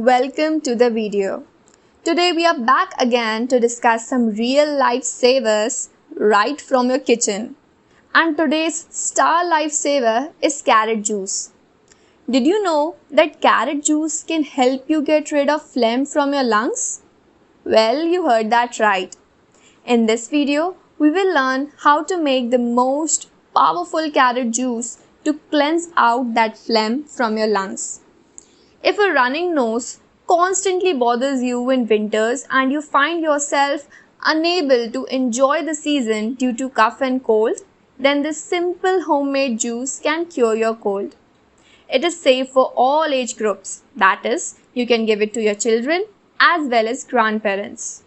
Welcome to the video. Today we are back again to discuss some real lifesavers right from your kitchen. And today's star lifesaver is carrot juice. Did you know that carrot juice can help you get rid of phlegm from your lungs? Well, you heard that right. In this video, we will learn how to make the most powerful carrot juice to cleanse out that phlegm from your lungs. If a running nose constantly bothers you in winters and you find yourself unable to enjoy the season due to cough and cold, then this simple homemade juice can cure your cold. It is safe for all age groups. That is, you can give it to your children as well as grandparents.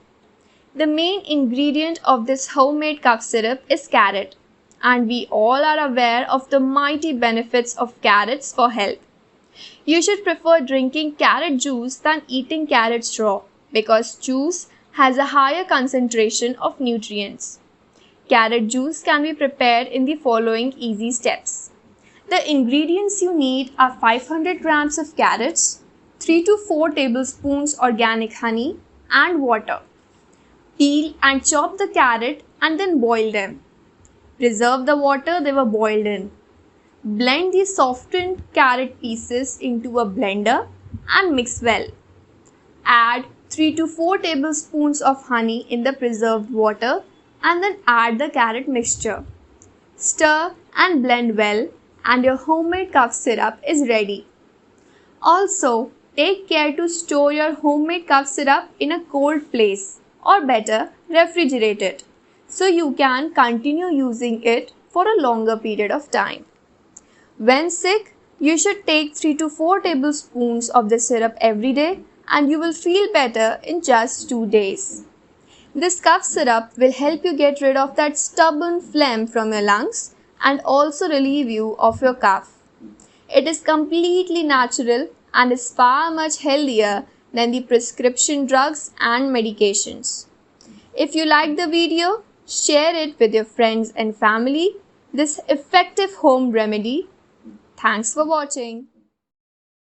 The main ingredient of this homemade cough syrup is carrot, and we all are aware of the mighty benefits of carrots for health. You should prefer drinking carrot juice than eating carrots raw because juice has a higher concentration of nutrients. Carrot juice can be prepared in the following easy steps. The ingredients you need are 500 grams of carrots, 3 to 4 tablespoons organic honey and water. Peel and chop the carrot and then boil them. Preserve the water they were boiled in. Blend the softened carrot pieces into a blender and mix well. Add 3 to 4 tablespoons of honey in the preserved water and then add the carrot mixture. Stir and blend well and your homemade cough syrup is ready. Also, take care to store your homemade cough syrup in a cold place or better, refrigerate it so you can continue using it for a longer period of time. When sick, you should take 3 to 4 tablespoons of the syrup every day and you will feel better in just 2 days. This cough syrup will help you get rid of that stubborn phlegm from your lungs and also relieve you of your cough. It is completely natural and is far much healthier than the prescription drugs and medications. If you like the video, share it with your friends and family. This effective home remedy. Thanks for watching.